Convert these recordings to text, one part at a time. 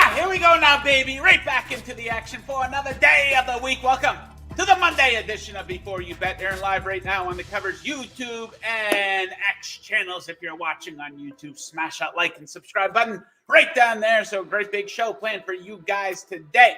Here we go now, baby. Right back into the action for another day of the week. Welcome to the Monday edition of Before You Bet. Airing live right now on the Covers YouTube and X channels. If you're watching on YouTube, smash that like and subscribe button right down there. So great big show planned for you guys today.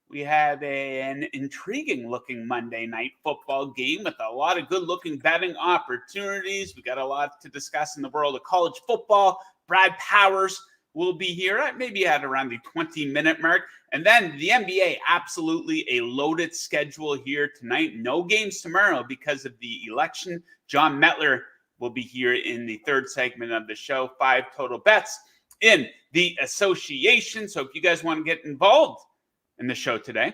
We have an intriguing looking Monday night football game with a lot of good looking betting opportunities. We got a lot to discuss in the world of college football. Brad Powers will be here at maybe at around the 20-minute mark. And then the NBA, absolutely a loaded schedule here tonight. No games tomorrow because of the election. Jon Metler will be here in the third segment of the show. 5 total bets in the association. So if you guys want to get involved in the show today,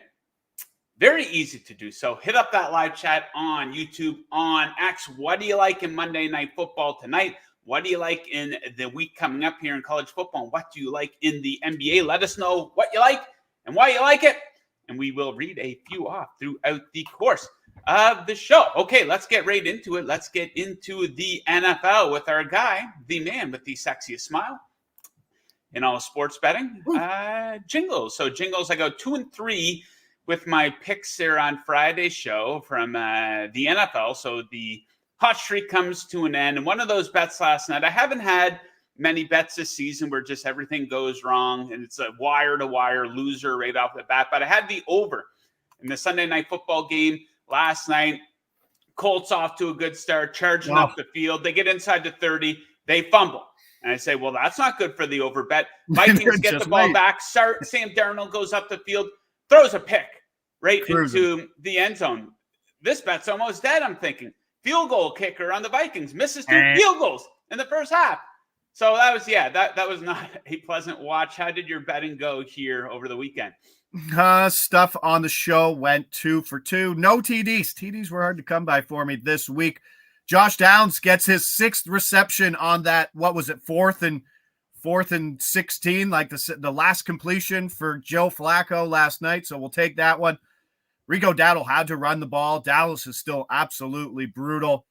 very easy to do so. Hit up that live chat on YouTube, on X. What do you like in Monday Night Football tonight? What do you like in the week coming up here in college football? And what do you like in the NBA? Let us know what you like and why you like it. And we will read a few off throughout the course of the show. Okay, let's get right into it. Let's get into the NFL with our guy, the man with the sexiest smile in all sports betting, Jingles. So Jingles, I go 2-3 with my picks there on Friday's show from the NFL. So the hot streak comes to an end. And one of those bets last night, I haven't had many bets this season where just everything goes wrong and it's a wire-to-wire loser right off the bat. But I had the over in the Sunday night football game last night. Colts off to a good start, charging up the field. They get inside the 30. They fumble. And I say, well, that's not good for the over bet. Vikings get the ball back. Sam Darnold goes up the field, throws a pick right into the end zone. This bet's almost dead, I'm thinking. Field goal kicker on the Vikings misses 2 field goals in the first half. So that was, that was not a pleasant watch. How did your betting go here over the weekend? Stuff on the show went 2 for 2. No TDs. TDs were hard to come by for me this week. Josh Downs gets his 6th reception on that, what was it, 4th and 16, like the last completion for Joe Flacco last night. So we'll take that one. Rico Dowdle had to run the ball. Dallas is still absolutely brutal.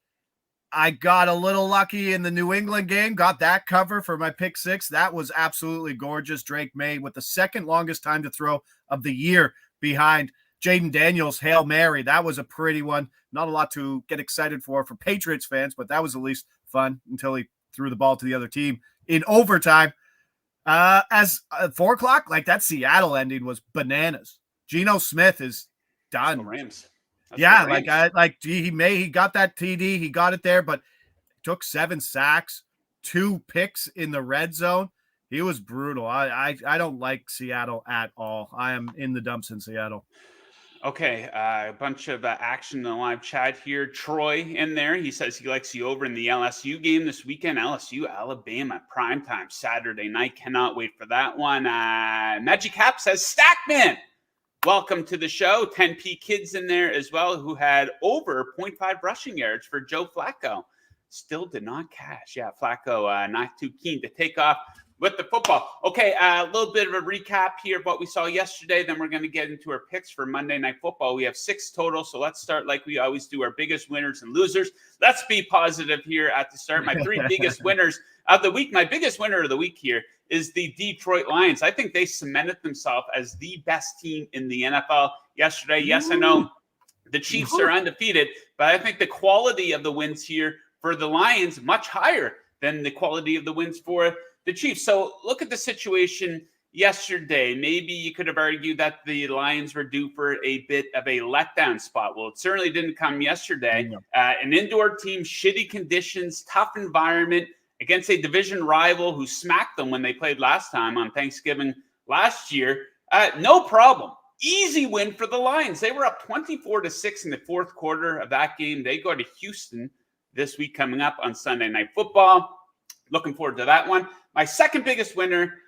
I got a little lucky in the New England game, got that cover for my pick 6. That was absolutely gorgeous. Drake May with the second longest time to throw of the year behind Jaden Daniels' Hail Mary. That was a pretty one. Not a lot to get excited for Patriots fans, but that was at least fun until he threw the ball to the other team in overtime. As 4 o'clock, like that Seattle ending was bananas. Geno Smith is done. Rams. He got that TD, he got it there, but took 7 sacks, 2 picks in the red zone. He was brutal. I don't like Seattle at all. I am in the dumps in Seattle. Okay, a bunch of action in the live chat here. Troy in there. He says he likes the over in the LSU game this weekend. LSU, Alabama, primetime Saturday night. Cannot wait for that one. Magic Cap says, Stackman, welcome to the show. 10P Kids in there as well who had over 0.5 rushing yards for Joe Flacco. Still did not cash. Yeah, Flacco not too keen to take off with the football. Okay, a little bit of a recap here of what we saw yesterday. Then we're going to get into our picks for Monday Night Football. We have 6 total, so let's start like we always do, our biggest winners and losers. Let's be positive here at the start. My 3 biggest winners of the week. My biggest winner of the week here is the Detroit Lions. I think they cemented themselves as the best team in the NFL yesterday. Yes, I know the Chiefs are undefeated, but I think the quality of the wins here for the Lions much higher than the quality of the wins for the Chiefs. So look at the situation yesterday. Maybe you could have argued that the Lions were due for a bit of a letdown spot. Well, it certainly didn't come yesterday. An indoor team, shitty conditions, tough environment against a division rival who smacked them when they played last time on Thanksgiving last year. No problem. Easy win for the Lions. They were up 24-6 in the 4th quarter of that game. They go to Houston this week coming up on Sunday Night Football. Looking forward to that one. My second biggest winner,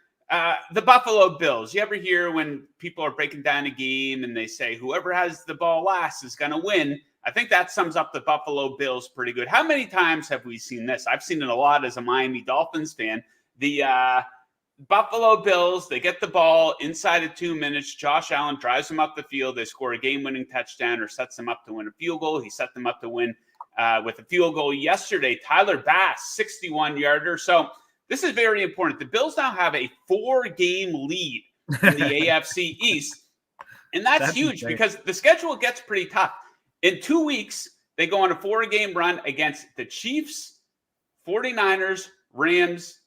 the Buffalo Bills. You ever hear when people are breaking down a game and they say whoever has the ball last is going to win? I think that sums up the Buffalo Bills pretty good. How many times have we seen this? I've seen it a lot as a Miami Dolphins fan. The Buffalo Bills, they get the ball inside of 2 minutes. Josh Allen drives them up the field. They score a game-winning touchdown or sets them up to win a field goal. He set them up to win with a field goal yesterday. Tyler Bass, 61-yarder. So this is very important. The Bills now have a 4-game lead in the AFC East. And that's huge insane. because the schedule gets pretty tough. In 2 weeks, they go on a 4-game run against the Chiefs, 49ers, Rams,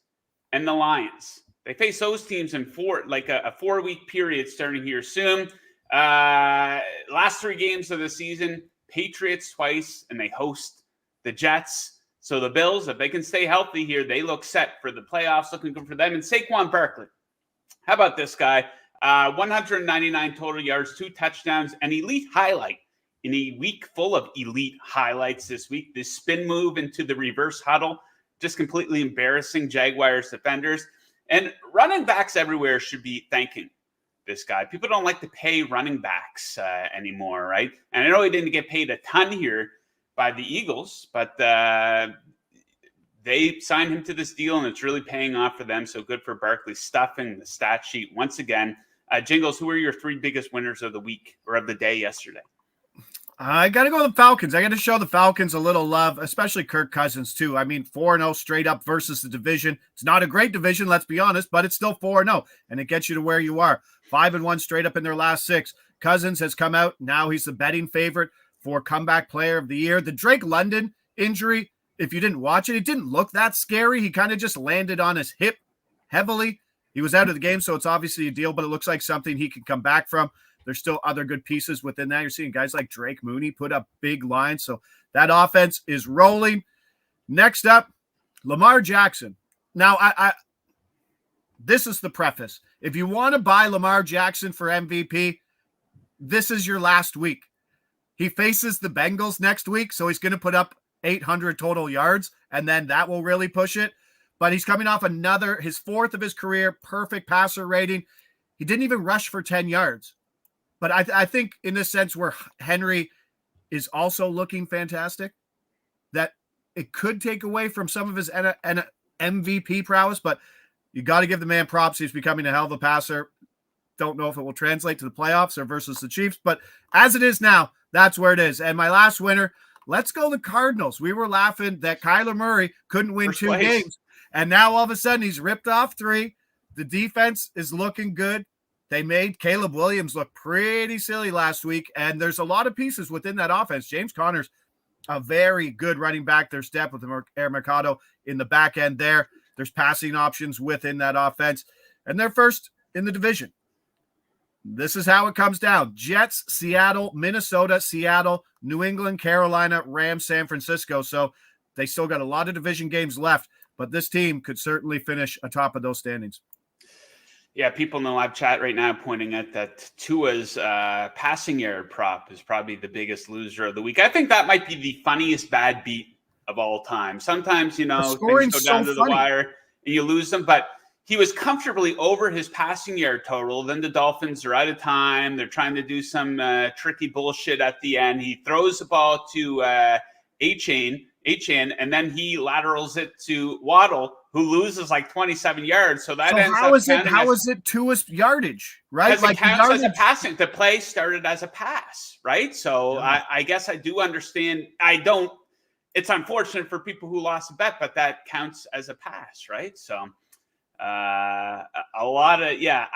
and the Lions. They face those teams in a 4-week period starting here soon. Last 3 games of the season, Patriots twice, and they host the Jets. So the Bills, if they can stay healthy here, they look set for the playoffs, looking good for them. And Saquon Barkley, how about this guy? 199 total yards, 2 touchdowns, an elite highlight in a week full of elite highlights this week. This spin move into the reverse huddle, just completely embarrassing Jaguars defenders. And running backs everywhere should be thanking this guy. People don't like to pay running backs anymore, right? And I know he didn't get paid a ton here by the Eagles, but they signed him to this deal, and it's really paying off for them. So good for Barkley, stuffing the stat sheet once again. Jingles, who are your 3 biggest winners of the week or of the day yesterday? I got to go with the Falcons. I got to show the Falcons a little love, especially Kirk Cousins, too. I mean, 4-0 straight up versus the division. It's not a great division, let's be honest, but it's still 4-0, and it gets you to where you are. 5-1 straight up in their last 6. Cousins has come out. Now he's the betting favorite for comeback player of the year. The Drake London injury, if you didn't watch it didn't look that scary. He kind of just landed on his hip heavily. He was out of the game, so it's obviously a deal, but it looks like something he can come back from. There's still other good pieces within that. You're seeing guys like Drake Mooney put up big lines. So that offense is rolling. Next up, Lamar Jackson. Now, I this is the preface. If you want to buy Lamar Jackson for MVP, this is your last week. He faces the Bengals next week, so he's going to put up 800 total yards, and then that will really push it. But he's coming off his 4th of his career, perfect passer rating. He didn't even rush for 10 yards. But I think in this sense where Henry is also looking fantastic, that it could take away from some of his MVP prowess, but you got to give the man props. He's becoming a hell of a passer. Don't know if it will translate to the playoffs or versus the Chiefs, but as it is now, that's where it is. And my last winner, let's go the Cardinals. We were laughing that Kyler Murray couldn't win 2 games, and now all of a sudden he's ripped off 3. The defense is looking good. They made Caleb Williams look pretty silly last week, and there's a lot of pieces within that offense. James Conner's a very good running back. There's depth with Air Mercado in the back end there. There's passing options within that offense, and they're first in the division. This is how it comes down. Jets, Seattle, Minnesota, Seattle, New England, Carolina, Rams, San Francisco. So they still got a lot of division games left, but this team could certainly finish atop of those standings. Yeah, people in the live chat right now pointing out that Tua's passing yard prop is probably the biggest loser of the week. I think that might be the funniest bad beat of all time. Sometimes, things go down to the wire and you lose them, but he was comfortably over his passing yard total. Then the Dolphins are out of time. They're trying to do some tricky bullshit at the end. He throws the ball to Achane, and then he laterals it to Waddle, who loses like 27 yards. So that ends up how is it Tua's yardage, right? Because it counts as a passing. The play started as a pass, right? So yeah. I guess I do understand. It's unfortunate for people who lost a bet, but that counts as a pass, right? So I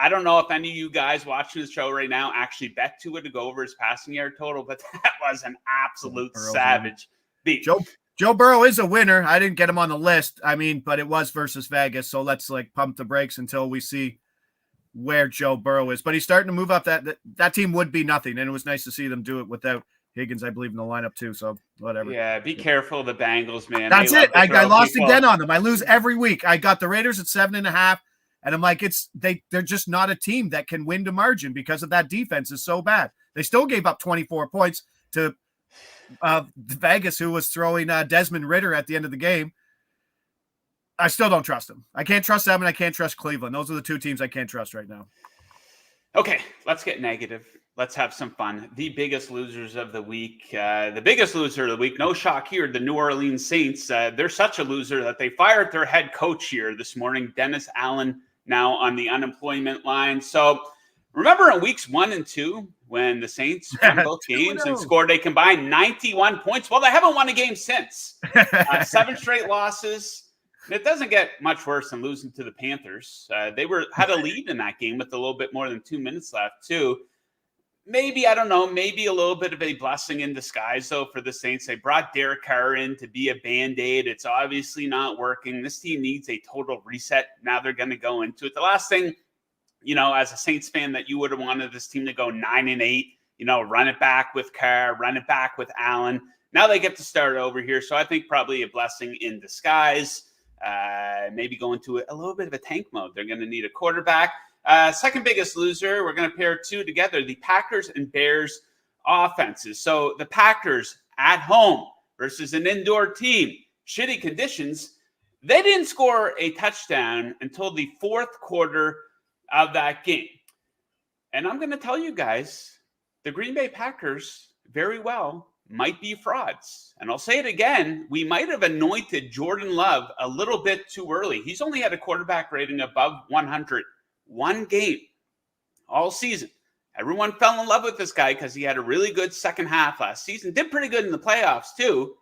don't know if any of you guys watching the show right now actually bet Tua to go over his passing yard total, but that was an absolute savage beat. Joe Burrow is a winner. I didn't get him on the list. But it was versus Vegas. So let's pump the brakes until we see where Joe Burrow is. But he's starting to move up. That team would be nothing. And it was nice to see them do it without Higgins, I believe, in the lineup too. So whatever. Yeah, be careful of the Bengals, man. That's it. I lost again on them. I lose every week. I got the Raiders at 7.5. And I'm like, they're just not a team that can win to margin because of that defense is so bad. They still gave up 24 points to Vegas, who was throwing Desmond Ridder at the end of the game. I still don't trust them. I can't trust them, and I can't trust Cleveland. Those are the 2 teams I can't trust right now. Okay, let's get negative. Let's have some fun. The biggest losers of the week. The biggest loser of the week, no shock here, the New Orleans Saints. They're such a loser that they fired their head coach here this morning, Dennis Allen, now on the unemployment line. So remember in weeks 1 and 2 when the Saints won both games and scored a combined 91 points? Well, they haven't won a game since. 7 straight losses, It doesn't get much worse than losing to the Panthers. They had a lead in that game with a little bit more than 2 minutes left, too. Maybe, I don't know, maybe a little bit of a blessing in disguise, though, for the Saints. They brought Derek Carr in to be a Band-Aid. It's obviously not working. This team needs a total reset. Now they're going to go into it. The last thing, as a Saints fan, that you would have wanted this team to go 9-8, run it back with Carr, run it back with Allen. Now they get to start over here. So I think probably a blessing in disguise. Maybe go into a little bit of a tank mode. They're going to need a quarterback. Second biggest loser, we're going to pair two together, the Packers and Bears offenses. So the Packers at home versus an indoor team, shitty conditions. They didn't score a touchdown until the fourth quarter of that game. And I'm going to tell you guys, the Green Bay Packers very well might be frauds. And I'll say it again, we might have anointed Jordan Love a little bit too early. He's only had a quarterback rating above 100 one game all season. Everyone fell in love with this guy because he had a really good second half last season. Did pretty good in the playoffs too,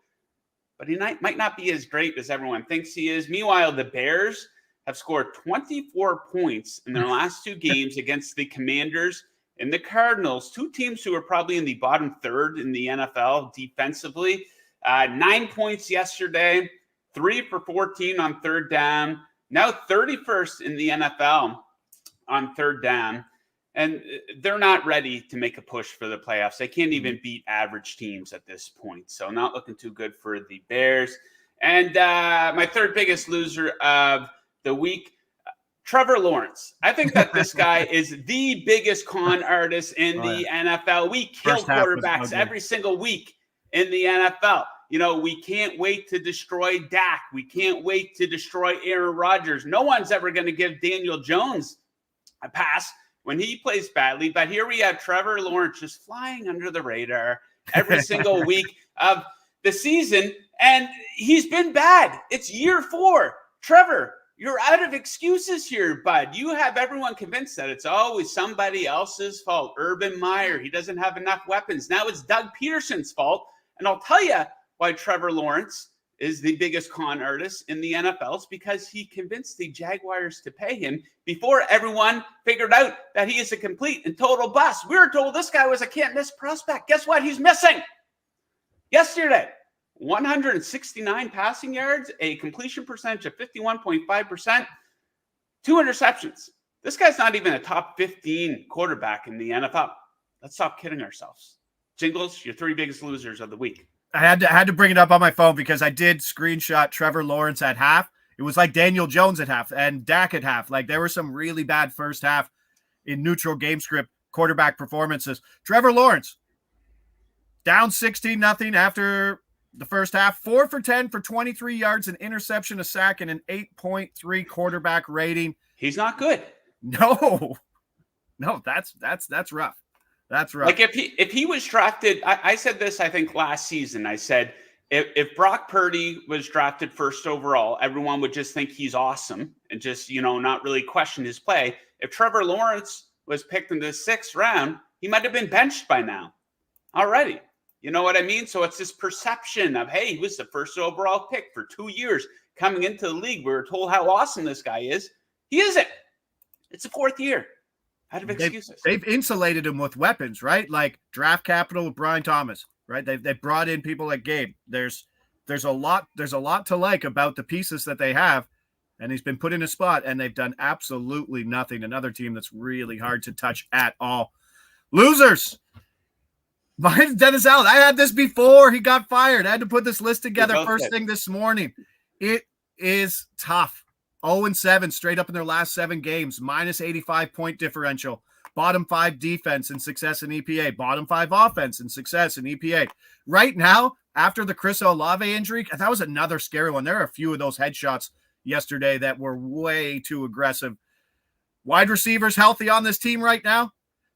but he might not be as great as everyone thinks he is. Meanwhile, the Bears have scored 24 points in their last two games against the Commanders and the Cardinals, two teams who are probably in the bottom third in the NFL defensively. 9 points yesterday, 3 for 14 on third down, now 31st in the NFL on third down, and they're not ready to make a push for the playoffs. They can't even beat average teams at this point, so not looking too good for the Bears. And my third biggest loser of the week, Trevor Lawrence. I think that this guy is the biggest con artist in the NFL. We kill quarterbacks every single week in the NFL. We can't wait to destroy Dak. We can't wait to destroy Aaron Rodgers. No one's ever going to give Daniel Jones a pass when he plays badly. But here we have Trevor Lawrence just flying under the radar every single week of the season. And he's been bad. It's year 4. Trevor, you're out of excuses here, bud. You have everyone convinced that it's always somebody else's fault. Urban Meyer, he doesn't have enough weapons. Now it's Doug Peterson's fault. And I'll tell you why Trevor Lawrence is the biggest con artist in the NFL. It's because he convinced the Jaguars to pay him before everyone figured out that he is a complete and total bust. We were told this guy was a can't-miss prospect. Guess what? He's missing. Yesterday, 169 passing yards, a completion percentage of 51.5%, 2 interceptions. This guy's not even a top 15 quarterback in the NFL. Let's stop kidding ourselves. Jingles, your 3 biggest losers of the week. I had to bring it up on my phone because I did screenshot Trevor Lawrence at half. It was like Daniel Jones at half and Dak at half. Like there were some really bad first half in neutral game script quarterback performances. Trevor Lawrence down 16-0 after the first half, 4 for 10 for 23 yards, an interception, a sack, and an 8.3 quarterback rating. He's not good. No, that's rough. That's right. Like if he was drafted, I said this, I think last season, I said, if Brock Purdy was drafted first overall, everyone would just think he's awesome and just, not really question his play. If Trevor Lawrence was picked in the 6th round, he might have been benched by now already. You know what I mean? So it's this perception of, hey, he was the first overall pick for 2 years coming into the league. We were told how awesome this guy is. He isn't. It's the 4th year. Out of excuses. They've insulated him with weapons, right? Like draft capital with Brian Thomas, right? They've brought in people like Gabe. There's a lot to like about the pieces that they have, and he's been put in a spot, and they've done absolutely nothing. Another team that's really hard to touch at all. Losers. Mine's Dennis Allen. I had this before he got fired. I had to put this list together first thing this morning. It is tough. 0-7 straight up in their last 7 games, minus 85 point differential. Bottom 5 defense and success in EPA. Bottom 5 offense and success in EPA. Right now, after the Chris Olave injury, that was another scary one. There are a few of those headshots yesterday that were way too aggressive. Wide receivers healthy on this team right now.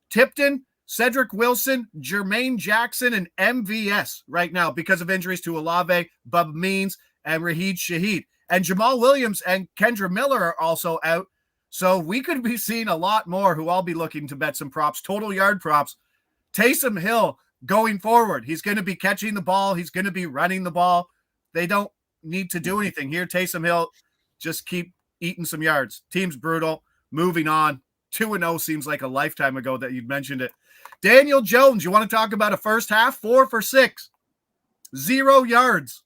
Tipton, Cedric Wilson, Jermaine Jackson, and MVS right now because of injuries to Olave, Bub Means, and Raheed Shaheed. And Jamal Williams and Kendra Miller are also out. So we could be seeing a lot more who I'll be looking to bet some props, total yard props. Taysom Hill going forward. He's going to be catching the ball. He's going to be running the ball. They don't need to do anything here. Taysom Hill just keep eating some yards. Team's brutal. Moving on. 2-0 seems like a lifetime ago that you'd mentioned it. Daniel Jones, you want to talk about a first half? 4 for 6. 0 yards.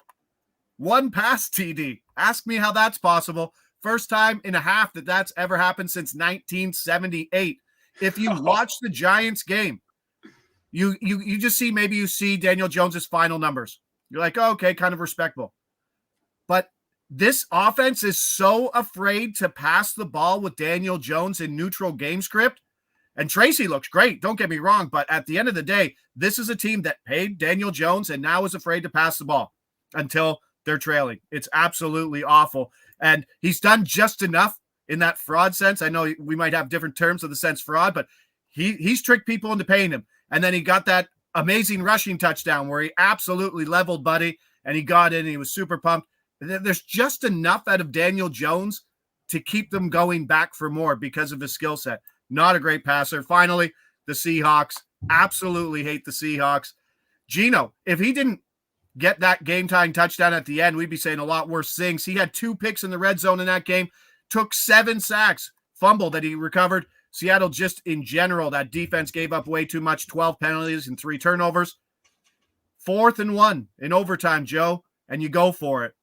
1 pass TD. Ask me how that's possible. First time in a half that's ever happened since 1978. If you watch the Giants game, you just see, maybe you see Daniel Jones's final numbers. You're like, oh, okay, kind of respectable. But this offense is so afraid to pass the ball with Daniel Jones in neutral game script. And Tracy looks great, don't get me wrong, but at the end of the day, this is a team that paid Daniel Jones and now is afraid to pass the ball until they're trailing. It's absolutely awful. And he's done just enough in that fraud sense. I know we might have different terms of the sense fraud, but he's tricked people into paying him. And then he got that amazing rushing touchdown where he absolutely leveled Buddy and he got in and he was super pumped. There's just enough out of Daniel Jones to keep them going back for more because of his skill set. Not a great passer. Finally, the Seahawks. Absolutely hate the Seahawks. Geno, if he didn't get that game-tying touchdown at the end, we'd be saying a lot worse things. He had 2 picks in the red zone in that game, took 7 sacks, fumble that he recovered. Seattle just in general, that defense gave up way too much, 12 penalties and 3 turnovers. 4th and 1 in overtime, Joe, and you go for it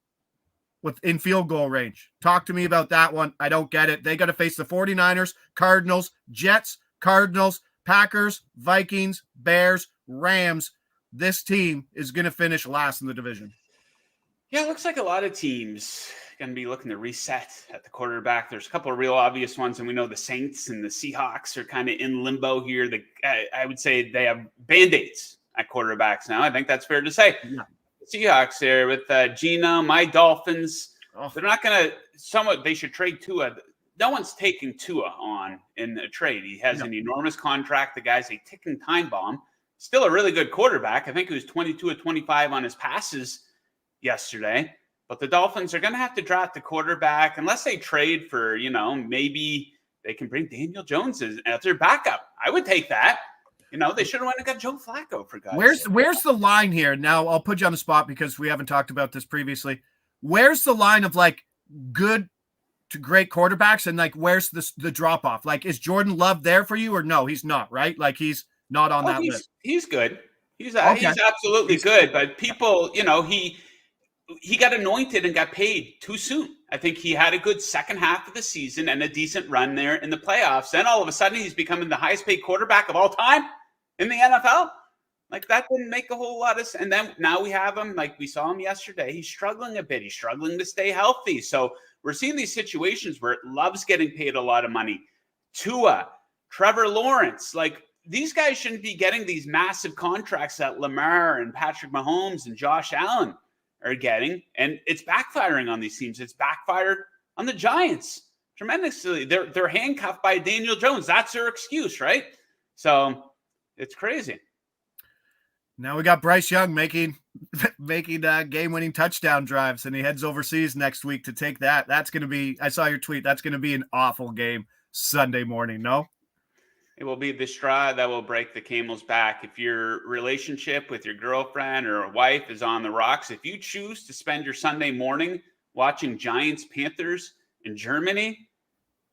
in field goal range. Talk to me about that one. I don't get it. They got to face the 49ers, Cardinals, Jets, Cardinals, Packers, Vikings, Bears, Rams. This team is going to finish last in the division. Yeah, it looks like a lot of teams going to be looking to reset at the quarterback. There's a couple of real obvious ones, and we know the Saints and the Seahawks are kind of in limbo here. I would say they have Band-Aids at quarterbacks now. I think that's fair to say. Yeah. Seahawks there with Geno, my Dolphins. Oh. They're not going to – they should trade Tua. No one's taking Tua on in a trade. He has an enormous contract. The guy's a ticking time bomb. Still a really good quarterback. I think he was 22 of 25 on his passes yesterday. But the Dolphins are going to have to draft the quarterback unless they trade for, maybe they can bring Daniel Jones as their backup. I would take that. They should have went and got Joe Flacco for God's sake. Where's the line here? Now, I'll put you on the spot because we haven't talked about this previously. Where's the line of good to great quarterbacks and where's the drop off? Is Jordan Love there for you or no? He's not, right? He's not on that list. He's good. He's absolutely good. But people, he got anointed and got paid too soon. I think he had a good second half of the season and a decent run there in the playoffs. Then all of a sudden he's becoming the highest paid quarterback of all time in the NFL. That didn't make a whole lot of sense. And then now we have him, we saw him yesterday. He's struggling a bit. He's struggling to stay healthy. So we're seeing these situations where Love's getting paid a lot of money. Tua, Trevor Lawrence, these guys shouldn't be getting these massive contracts that Lamar and Patrick Mahomes and Josh Allen are getting, and it's backfiring on these teams. It's backfired on the Giants tremendously. They're handcuffed by Daniel Jones. That's their excuse, right? So it's crazy. Now we got Bryce Young making game-winning touchdown drives, and he heads overseas next week to take that. That's going to be, I saw your tweet, that's going to be an awful game Sunday morning, no? It will be the straw that will break the camel's back. If your relationship with your girlfriend or wife is on the rocks, if you choose to spend your Sunday morning watching Giants, Panthers in Germany,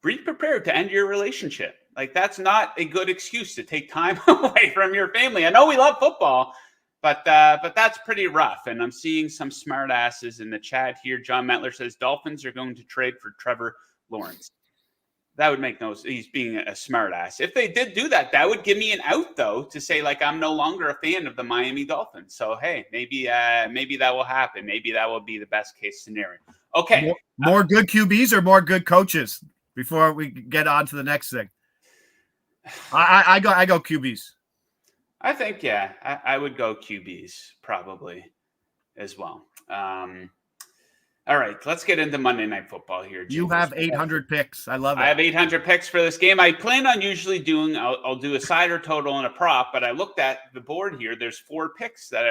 be prepared to end your relationship. That's not a good excuse to take time away from your family. I know we love football, but that's pretty rough. And I'm seeing some smart asses in the chat here. Jon Metler says Dolphins are going to trade for Trevor Lawrence. That would make no sense. He's being a smart ass. If they did do that, that would give me an out, though, to say, I'm no longer a fan of the Miami Dolphins. So, hey, maybe that will happen. Maybe that will be the best case scenario. Okay. More good QBs or more good coaches before we get on to the next thing? I go QBs. I think, I would go QBs probably as well. All right, let's get into Monday Night Football here. You have 800 picks. I love it. I have 800 picks for this game. I plan on usually I'll do a side or total and a prop, but I looked at the board here. There's 4 bets that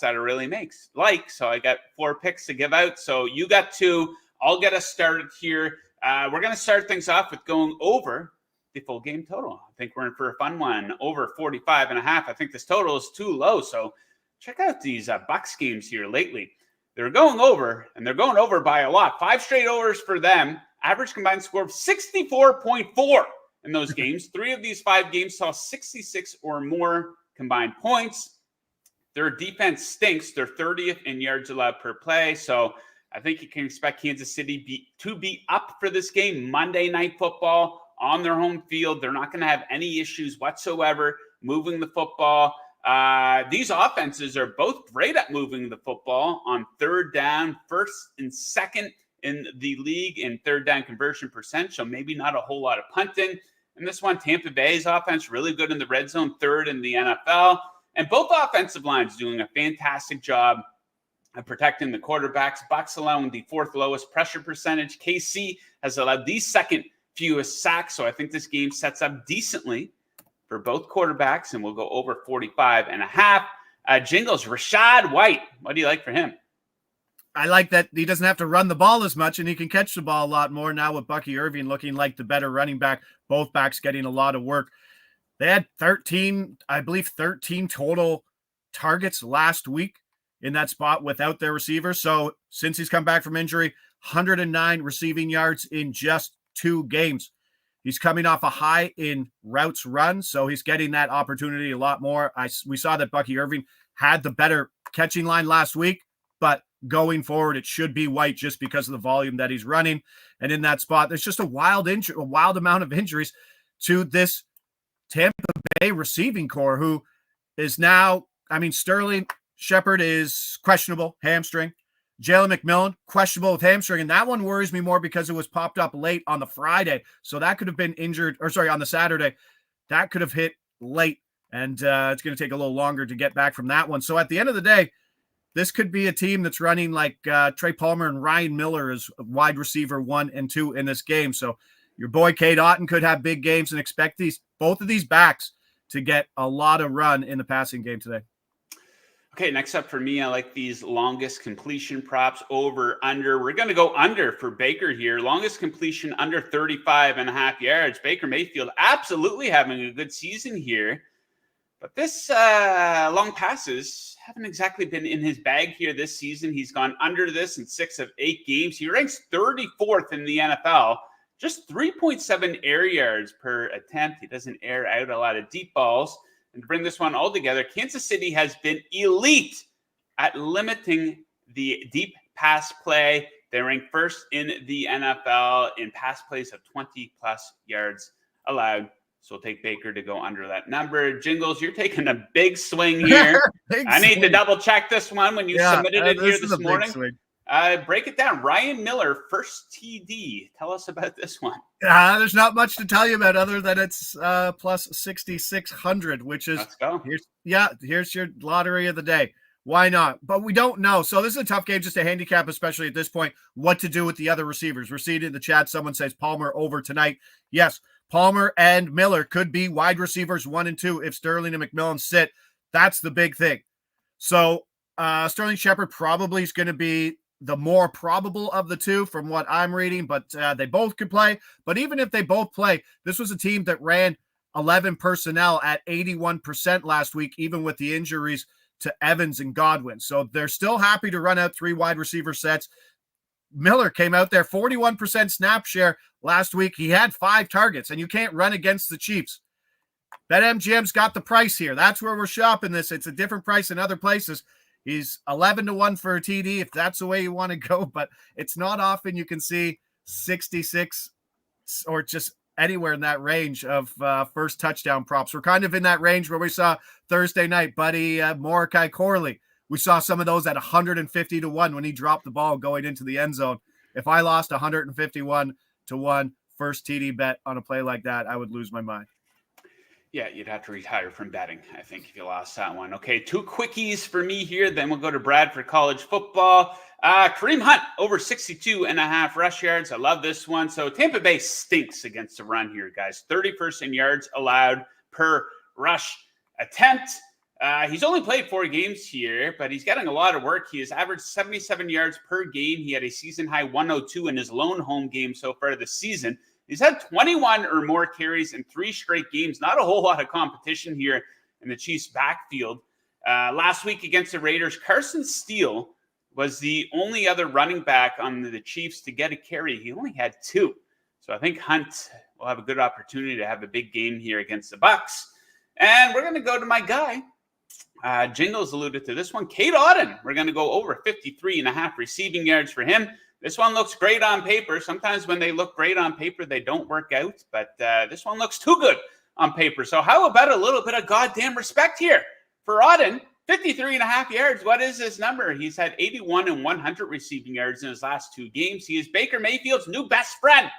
I really makes. So I got 4 picks to give out. So you got 2. I'll get us started here. We're going to start things off with going over the full game total. I think we're in for a fun one. Over 45.5. I think this total is too low. So check out these Bucs games here lately. They're going over, and they're going over by a lot. 5 straight overs for them. Average combined score of 64.4 in those games. 3 of these 5 games saw 66 or more combined points. Their defense stinks. They're 30th in yards allowed per play. So I think you can expect Kansas City to be up for this game. Monday Night Football on their home field. They're not going to have any issues whatsoever moving the football. These offenses are both great at moving the football on third down, first and second in the league in third down conversion percent. So maybe not a whole lot of punting. And this one, Tampa Bay's offense, really good in the red zone, third in the NFL. And both offensive lines doing a fantastic job of protecting the quarterbacks. Bucs allowing the 4th lowest pressure percentage. KC has allowed the 2nd fewest sacks. So I think this game sets up decently for both quarterbacks, and we'll go over 45.5. Jingles, Rachaad White. What do you like for him? I like that he doesn't have to run the ball as much, and he can catch the ball a lot more now with Bucky Irving looking like the better running back. Both backs getting a lot of work. They had 13 total targets last week in that spot without their receiver. So since he's come back from injury, 109 receiving yards in just 2 games. He's coming off a high in routes run, so he's getting that opportunity a lot more. We saw that Bucky Irving had the better catching line last week, but going forward, it should be White just because of the volume that he's running. And in that spot, there's just a wild amount of injuries to this Tampa Bay receiving core, who is now, Sterling Shepard is questionable, hamstring. Jalen McMillan, questionable with hamstring. And that one worries me more because it was popped up late on the Friday. So that could have been on the Saturday. That could have hit late. And it's going to take a little longer to get back from that one. So at the end of the day, this could be a team that's running like Trey Palmer and Ryan Miller as wide receiver 1 and 2 in this game. So your boy Cade Otton could have big games, and expect both of these backs to get a lot of run in the passing game today. Okay, next up for me, I like these longest completion props, over, under. We're going to go under for Baker here. Longest completion under 35.5 yards. Baker Mayfield absolutely having a good season here. But this long passes haven't exactly been in his bag here this season. He's gone under this in 6 of 8 games. He ranks 34th in the NFL. Just 3.7 air yards per attempt. He doesn't air out a lot of deep balls. And to bring this one all together, Kansas City has been elite at limiting the deep pass play. They rank first in the NFL in pass plays of 20-plus yards allowed. So we'll take Baker to go under that number. Jingles, you're taking a big swing here. I need to double-check this one when you submitted it here this morning. Break it down. Ryan Miller, first TD. Tell us about this one. There's not much to tell you about other than it's plus 6,600, which is, let's go. Here's your lottery of the day. Why not? But we don't know. So this is a tough game just to handicap, especially at this point, what to do with the other receivers. We're seeing in the chat, someone says Palmer over tonight. Yes, Palmer and Miller could be wide receivers 1 and 2 if Sterling and McMillan sit. That's the big thing. So Sterling Shepard probably is going to be the more probable of the two from what I'm reading, but they both could play. But even if they both play, this was a team that ran 11 personnel at 81% last week, even with the injuries to Evans and Godwin. So they're still happy to run out 3 wide receiver sets. Miller came out there, 41% snap share last week. He had 5 targets, and you can't run against the Chiefs. BetMGM's got the price here. That's where we're shopping this. It's a different price in other places. He's 11-1 for a TD if that's the way you want to go, but it's not often you can see 66 or just anywhere in that range of first touchdown props. We're kind of in that range where we saw Thursday night, buddy Mordecai Corley. We saw some of those at 150-1 when he dropped the ball going into the end zone. If I lost 151-1 first TD bet on a play like that, I would lose my mind. Yeah, you'd have to retire from betting, I think, if you lost that one. Okay, 2 quickies for me here. Then we'll go to Brad for college football. Kareem Hunt, over 62.5 rush yards. I love this one. So Tampa Bay stinks against the run here, guys. 31st in yards allowed per rush attempt. He's only played 4 games here, but he's getting a lot of work. He has averaged 77 yards per game. He had a season-high 102 in his lone home game so far this season. He's had 21 or more carries in 3 straight games. Not a whole lot of competition here in the Chiefs' backfield. Last week against the Raiders, Carson Steele was the only other running back on the Chiefs to get a carry. He only had 2. So I think Hunt will have a good opportunity to have a big game here against the Bucs. And we're going to go to my guy. Jingles alluded to this one. Cade Otton. We're going to go over 53.5 receiving yards for him. This one looks great on paper. Sometimes when they look great on paper, they don't work out. But this one looks too good on paper. So how about a little bit of goddamn respect here for Otton? 53.5 yards. What is this number? He's had 81 and 100 receiving yards in his last 2 games. He is Baker Mayfield's new best friend.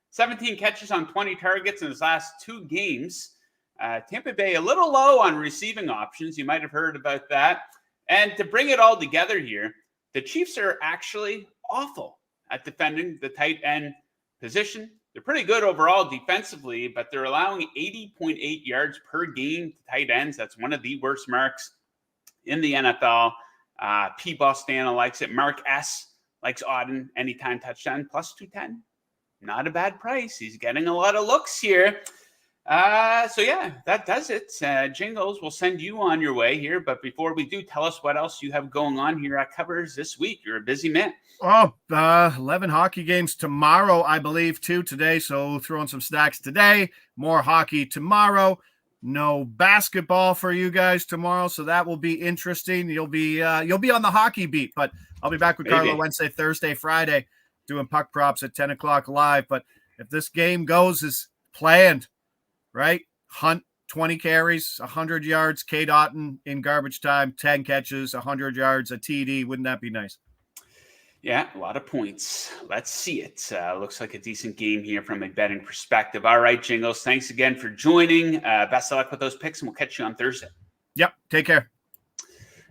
17 catches on 20 targets in his last 2 games. Tampa Bay a little low on receiving options. You might have heard about that. And to bring it all together here, the Chiefs are actually awful at defending the tight end position. They're pretty good overall defensively, but they're allowing 80.8 yards per game to tight ends. That's one of the worst marks in the NFL. P. Bostana likes it. Mark S. likes Otton. Anytime touchdown, plus 210. Not a bad price. He's getting a lot of looks here. So yeah, that does it. Jingles, we'll send you on your way here. But before we do, tell us what else you have going on here at Covers this week. You're a busy man. 11 hockey games tomorrow, I believe, too, today. So throwing some snacks today, more hockey tomorrow. No basketball for you guys tomorrow, so that will be interesting. You'll be on the hockey beat, but I'll be back with Carlo Wednesday, Thursday, Friday, doing puck props at 10 o'clock live. But if this game goes as planned, right? Hunt, 20 carries, 100 yards. Cade Otton in garbage time, 10 catches, 100 yards, a TD. Wouldn't that be nice? Yeah, a lot of points. Let's see it. Looks like a decent game here from a betting perspective. All right, Jingles, thanks again for joining. Best of luck with those picks, and we'll catch you on Thursday. Yep, take care.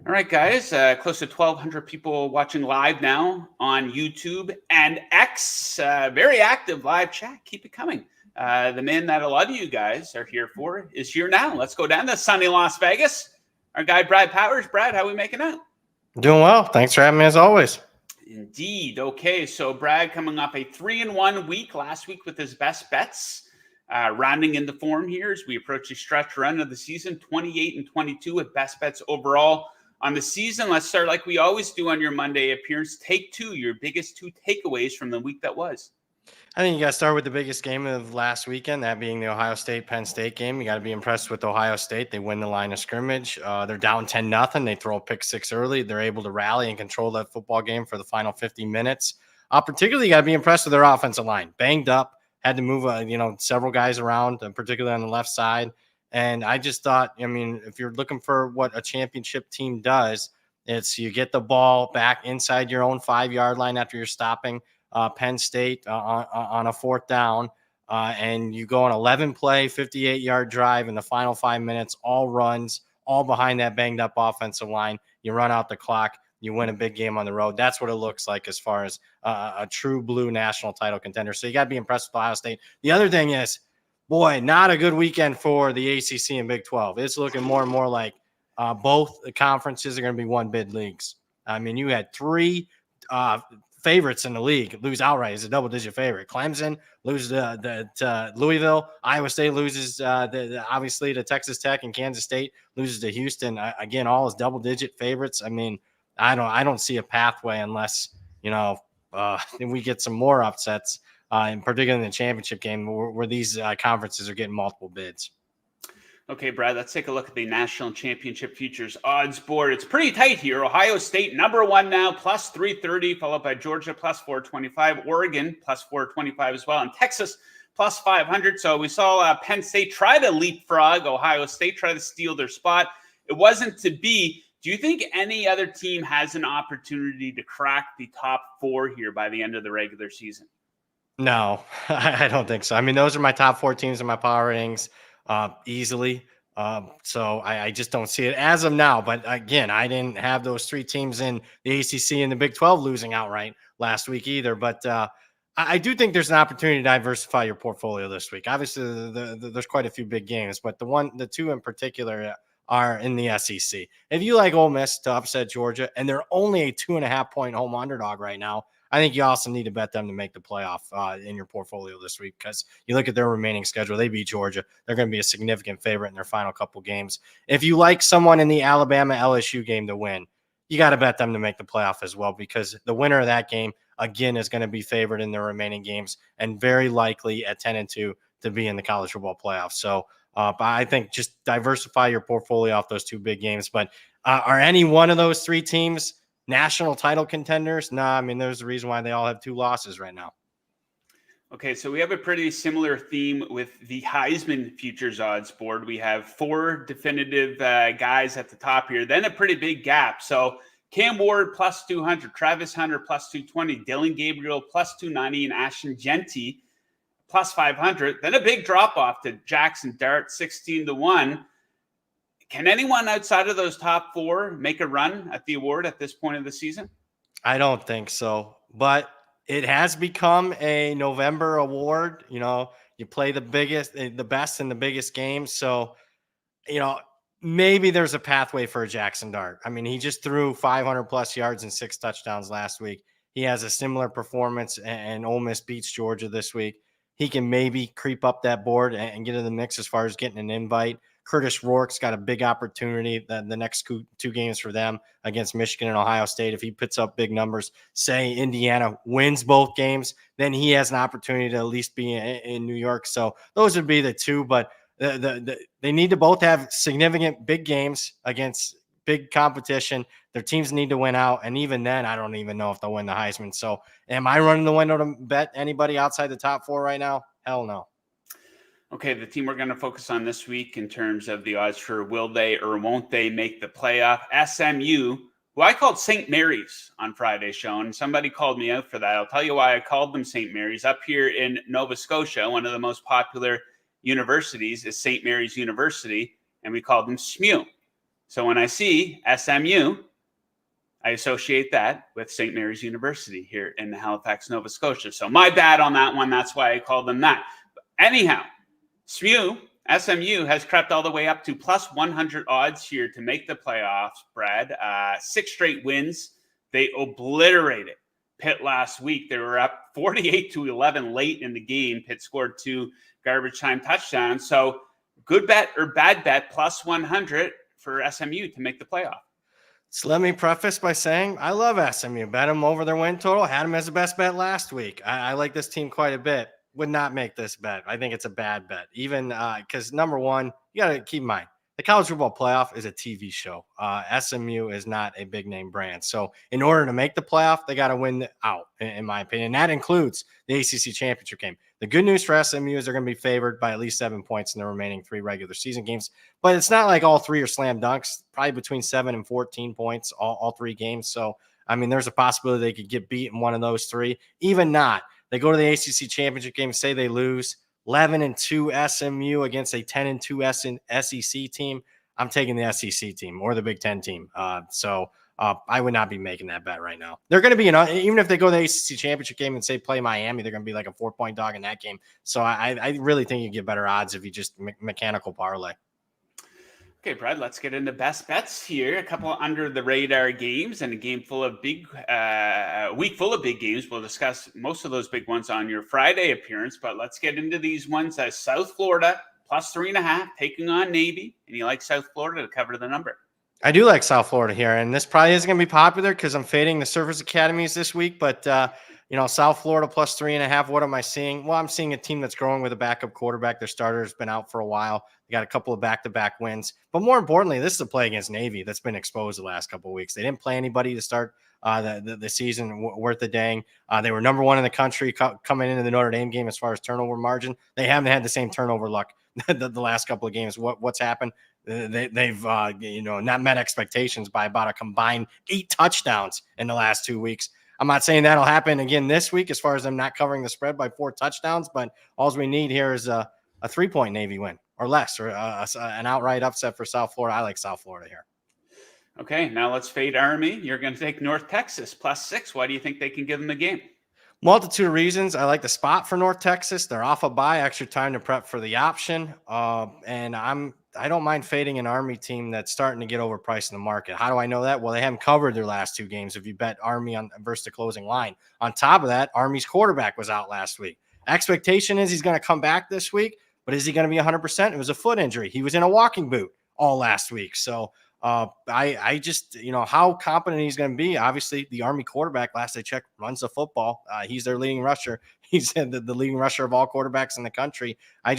All right, guys, close to 1,200 people watching live now on YouTube and X. Very active live chat. Keep it coming. The man that a lot of you guys are here for is here now. Let's go down to sunny Las Vegas. Our guy, Brad Powers. Brad, how are we making out? Doing well. Thanks for having me as always. Indeed. Okay, so Brad coming off a 3-1 week last week with his best bets. Rounding into form here as we approach the stretch run of the season, 28-22 with best bets overall on the season. Let's start like we always do on your Monday appearance. Take 2, your biggest 2 takeaways from the week that was. I think you got to start with the biggest game of last weekend, that being the Ohio State-Penn State game. You got to be impressed with Ohio State. They win the line of scrimmage. They're down 10-0. They throw a pick 6 early. They're able to rally and control that football game for the final 50 minutes. Particularly, you got to be impressed with their offensive line. Banged up, had to move several guys around, particularly on the left side. And I just thought, if you're looking for what a championship team does, it's you get the ball back inside your own 5-yard line after you're stopping Penn State on a 4th down, and you go an 11-play, 58-yard drive in the final 5 minutes, all runs, all behind that banged-up offensive line. You run out the clock. You win a big game on the road. That's what it looks like as far as a true blue national title contender. So you got to be impressed with Ohio State. The other thing is, boy, not a good weekend for the ACC and Big 12. It's looking more and more like both the conferences are going to be one-bid leagues. I mean, you had 3 favorites in the league lose outright as a double-digit favorite. Clemson loses to Louisville. Iowa State loses obviously to Texas Tech, and Kansas State loses to Houston. Again, all as double-digit favorites. I mean, I don't see a pathway unless we get some more upsets, and particularly in the championship game where these conferences are getting multiple bids. Okay, Brad, let's take a look at the national championship futures odds board. It's pretty tight here. Ohio State, number 1 now, plus 330, followed by Georgia, plus 425, Oregon, plus 425 as well, and Texas, plus 500. So we saw Penn State try to leapfrog Ohio State, try to steal their spot. It wasn't to be. Do you think any other team has an opportunity to crack the top 4 here by the end of the regular season? No, I don't think so. I mean, those are my top 4 teams in my power ratings. Easily. So I just don't see it as of now. But again, I didn't have those 3 teams in the ACC and the Big 12 losing outright last week either. But I do think there's an opportunity to diversify your portfolio this week. Obviously, there's quite a few big games, but the 2 in particular are in the SEC. If you like Ole Miss to upset Georgia, and they're only a 2.5-point home underdog right now, I think you also need to bet them to make the playoff in your portfolio this week, because you look at their remaining schedule. They beat Georgia. They're going to be a significant favorite in their final couple games. If you like someone in the Alabama-LSU game to win, you got to bet them to make the playoff as well, because the winner of that game, again, is going to be favored in the remaining games and very likely at 10-2 to be in the college football playoffs. So but I think just diversify your portfolio off those two big games. But are any one of those three teams national title contenders? No, I mean, there's a reason why they all have 2 losses right now. Okay, so we have a pretty similar theme with the Heisman futures odds board. We have 4 definitive guys at the top here, then a pretty big gap. So Cam Ward plus 200, Travis Hunter plus 220, Dylan Gabriel plus 290, and Ashton Genty plus 500. Then a big drop off to Jackson Dart 16-1. Can anyone outside of those top 4 make a run at the award at this point of the season? I don't think so, but it has become a November award. You know, you play the best in the biggest games. So, you know, maybe there's a pathway for a Jackson Dart. I mean, he just threw 500 plus yards and 6 touchdowns last week. He has a similar performance, and Ole Miss beats Georgia this week. He can maybe creep up that board and get in the mix as far as getting an invite. Curtis Rourke's got a big opportunity the next 2 games for them against Michigan and Ohio State. If he puts up big numbers, say Indiana wins both games, then he has an opportunity to at least be in New York. So those would be the 2, but they need to both have significant big games against big competition. Their teams need to win out. And even then, I don't even know if they'll win the Heisman. So am I running the window to bet anybody outside the top 4 right now? Hell no. Okay, the team we're going to focus on this week in terms of the odds for will they or won't they make the playoff, SMU, who I called St. Mary's on Friday's show, and somebody called me out for that. I'll tell you why I called them St. Mary's. Up here in Nova Scotia, one of the most popular universities is St. Mary's University, and we called them SMU. So when I see SMU, I associate that with St. Mary's University here in Halifax, Nova Scotia. So my bad on that one. That's why I called them that. But anyhow, SMU has crept all the way up to plus 100 odds here to make the playoffs, Brad. 6 straight wins. They obliterated Pitt last week. They were up 48-11 late in the game. Pitt scored 2 garbage time touchdowns. So good bet or bad bet, plus 100 for SMU to make the playoff. So let me preface by saying I love SMU. Bet them over their win total. Had them as the best bet last week. I like this team quite a bit. Would not make this bet. I think it's a bad bet. Even because number one, you got to keep in mind, the college football playoff is a TV show. SMU is not a big name brand. So in order to make the playoff, they got to win out, in my opinion. That includes the ACC championship game. The good news for SMU is they're going to be favored by at least 7 points in the remaining 3 regular season games. But it's not like all 3 are slam dunks, probably between 7 and 14 points, all 3 games. So, I mean, there's a possibility they could get beat in one of those 3. Even not, they go to the ACC championship game, say they lose 11-2 SMU against a 10-2 SEC team. I'm taking the SEC team or the Big Ten team. So I would not be making that bet right now. They're going to be, even if they go to the ACC championship game and say play Miami, they're going to be like a 4-point dog in that game. So I really think you get better odds if you just mechanical parlay. Okay, Brad, let's get into best bets here. A couple of under the radar games and a game full of week full of big games. We'll discuss most of those big ones on your Friday appearance, but let's get into these ones. South Florida plus 3.5 taking on Navy, and you like South Florida to cover the number. I do like South Florida here, and this probably isn't going to be popular because I'm fading the Service Academies this week, but South Florida plus 3.5. What am I seeing? Well, I'm seeing a team that's growing with a backup quarterback. Their starter has been out for a while. They got a couple of back-to-back wins. But more importantly, this is a play against Navy that's been exposed the last couple of weeks. They didn't play anybody to start the season worth a dang. They were number 1 in the country coming into the Notre Dame game as far as turnover margin. They haven't had the same turnover luck the last couple of games. What's happened? They've not met expectations by about a combined 8 touchdowns in the last 2 weeks. I'm not saying that'll happen again this week as far as them not covering the spread by 4 touchdowns, but all we need here is a 3-point Navy win or less, or an outright upset for South Florida. I like South Florida here. Okay, now let's fade Army. You're going to take North Texas plus 6. Why do you think they can give them the game? Multitude of reasons. I like the spot for North Texas. They're off a bye, extra time to prep for the option. And I don't mind fading an Army team that's starting to get overpriced in the market. How do I know that? Well, they haven't covered their last 2 games if you bet Army on versus the closing line. On top of that, Army's quarterback was out last week. Expectation is he's going to come back this week, but is he going to be 100%? It was a foot injury. He was in a walking boot all last week. So I just, how competent he's going to be. Obviously, the Army quarterback, last I checked, runs the football. He's their leading rusher. He's the leading rusher of all quarterbacks in the country. I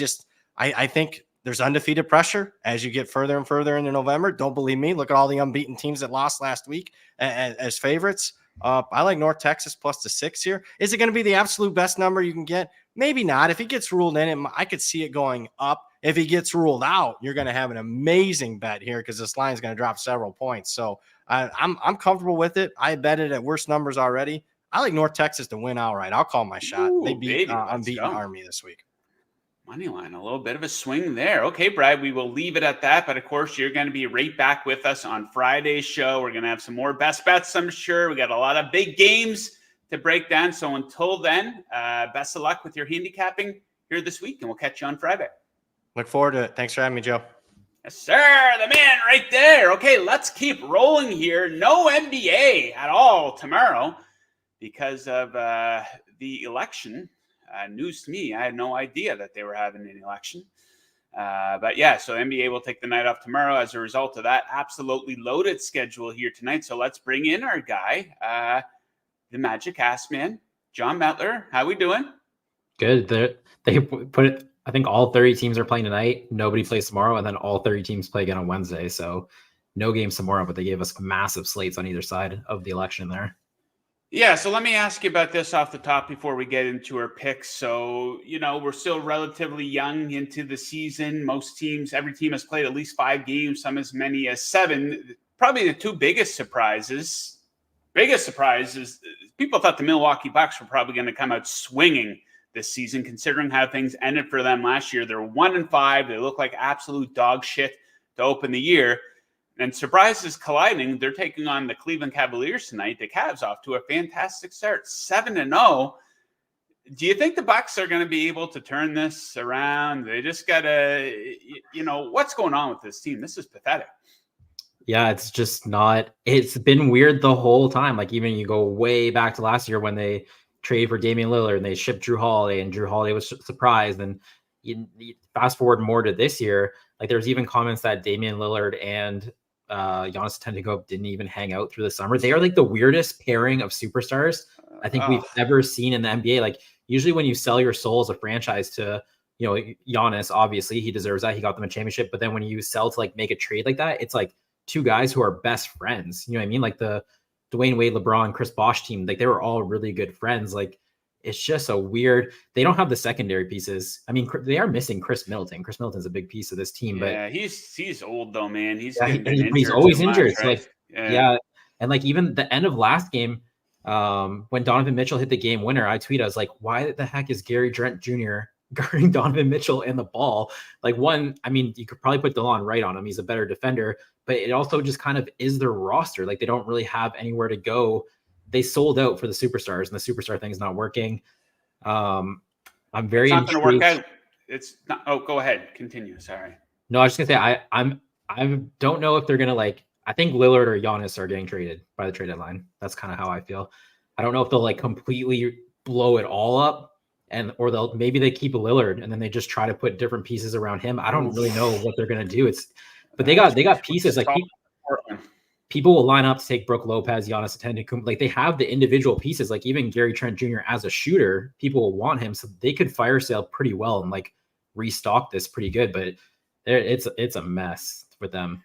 think there's undefeated pressure as you get further and further into November. Don't believe me. Look at all the unbeaten teams that lost last week as favorites. I like North Texas plus the 6 here. Is it going to be the absolute best number you can get? Maybe not. If he gets ruled in, I could see it going up. If he gets ruled out, you're going to have an amazing bet here because this line is going to drop several points. So I'm comfortable with it. I bet it at worse numbers already. I like North Texas to win outright. I'll call my shot. Ooh, They beat unbeaten go. Army this week. Money line, a little bit of a swing there. Okay, Brad, we will leave it at that. But of course, you're going to be right back with us on Friday's show. We're going to have some more best bets, I'm sure. We got a lot of big games to break down. So until then, best of luck with your handicapping here this week, and we'll catch you on Friday. Look forward to it. Thanks for having me, Joe. Yes, sir. The man right there. Okay, let's keep rolling here. No NBA at all tomorrow because of the election. News to me. I had no idea that they were having an election. But yeah, so NBA will take the night off tomorrow as a result of that absolutely loaded schedule here tonight. So let's bring in our guy, the Magic Ass Man, Jon Metler. How we doing? Good. They put it. I think all 30 teams are playing tonight. Nobody plays tomorrow, and then all 30 teams play again on Wednesday. So no games tomorrow, but they gave us massive slates on either side of the election there. Yeah, so let me ask you about this off the top before we get into our picks. So, we're still relatively young into the season. Every team has played at least 5 games, some as many as 7. Probably the two biggest surprises people thought the Milwaukee Bucks were probably going to come out swinging this season, considering how things ended for them last year. They're 1-5. They look like absolute dog shit to open the year. And surprises colliding, they're taking on the Cleveland Cavaliers tonight. The Cavs off to a fantastic start, 7-0. Do you think the Bucks are going to be able to turn this around? They just got to, what's going on with this team? This is pathetic. Yeah, it's just not. It's been weird the whole time. Like even you go way back to last year when they traded for Damian Lillard and they shipped Drew Holiday, and Drew Holiday was surprised. And you fast forward more to this year, like there's even comments that Damian Lillard and Giannis Antetokounmpo didn't even hang out through the summer. They are like the weirdest pairing of superstars I think we've ever seen in the NBA. Like usually when you sell your soul as a franchise to, Giannis, obviously he deserves that. He got them a championship. But then when you sell to like make a trade like that, it's like two guys who are best friends. You know what I mean? Like the Dwayne Wade, LeBron, Chris Bosh team, like they were all really good friends. Like it's just a weird, they don't have the secondary pieces. I mean, they are missing Chris Middleton. Chris Middleton's a big piece of this team, but he's old though, man. He's always injured. Much, right? Yeah. And like even the end of last game, when Donovan Mitchell hit the game winner, I tweeted, I was like, why the heck is Gary Trent Jr. guarding Donovan Mitchell and the ball? Like you could probably put DeLon Wright on him. He's a better defender, but it also just kind of is their roster. Like they don't really have anywhere to go. They sold out for the superstars, and the superstar thing is not working. I'm very. It's not going to work out. It's not. Oh, go ahead. Continue. Sorry. No, I was just gonna say I don't know if they're gonna like. I think Lillard or Giannis are getting traded by the trade deadline. That's kind of how I feel. I don't know if they'll like completely blow it all up, or maybe they keep Lillard and then they just try to put different pieces around him. I don't really know what they're gonna do. But they got pieces like. People will line up to take Brook Lopez, Giannis Antetokounmpo. Like they have the individual pieces, like even Gary Trent Jr. as a shooter, people will want him. So they could fire sale pretty well and like restock this pretty good, but it's a mess with them.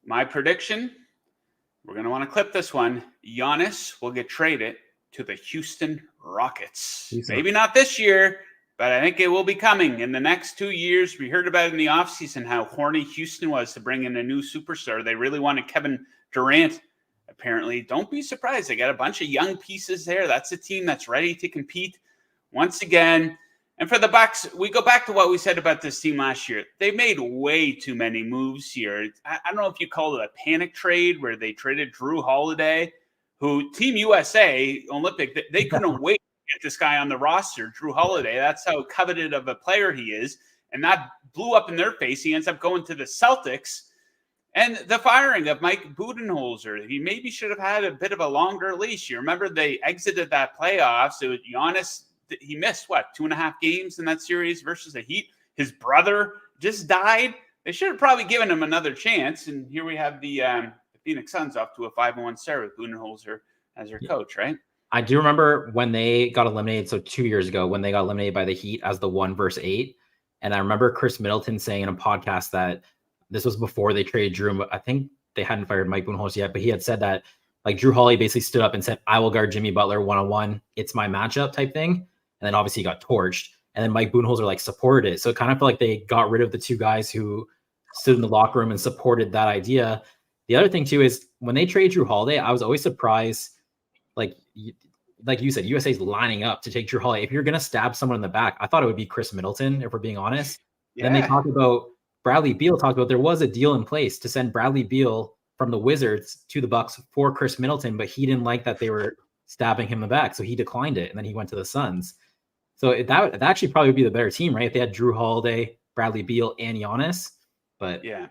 My prediction, we're going to want to clip this one. Giannis will get traded to the Houston Rockets. Maybe not this year, but I think it will be coming in the next 2 years. We heard about it in the offseason, how horny Houston was to bring in a new superstar. They really wanted Kevin Durant, apparently. Don't be surprised. They got a bunch of young pieces there. That's a team that's ready to compete once again. And for the Bucks, we go back to what we said about this team last year. They made way too many moves here. I don't know if you call it a panic trade where they traded Drew Holiday, who Team USA, Olympic, they couldn't wait to get this guy on the roster, Drew Holiday. That's how coveted of a player he is. And that blew up in their face. He ends up going to the Celtics. And the firing of Mike Budenholzer, he maybe should have had a bit of a longer leash. You remember they exited that playoffs. So Giannis, he missed, 2.5 games in that series versus the Heat? His brother just died. they should have probably given him another chance. And here we have the Phoenix Suns off to a 5-1 start with Budenholzer as their coach, right? I do remember when they got eliminated. So 2 years ago, when they got eliminated by the Heat as the 1 versus 8. And I remember Chris Middleton saying in a podcast that this was before they traded Drew. I think they hadn't fired Mike Budenholzer yet, but he had said that like Drew Holiday basically stood up and said, I will guard Jimmy Butler 1-on-1. It's my matchup type thing. And then obviously he got torched. And then Mike Budenholzer like supported it. So it kind of felt like they got rid of the two guys who stood in the locker room and supported that idea. The other thing too is when they trade Drew Holiday, I was always surprised. Like you said, USA's lining up to take Drew Holiday. If you're going to stab someone in the back, I thought it would be Chris Middleton, if we're being honest. Yeah. Then they talked about Bradley Beal talked about there was a deal in place to send Bradley Beal from the Wizards to the Bucks for Chris Middleton, but he didn't like that they were stabbing him in the back, so he declined it, and then he went to the Suns. So that actually probably would be the better team, right? If they had Drew Holiday, Bradley Beal, and Giannis. But yeah,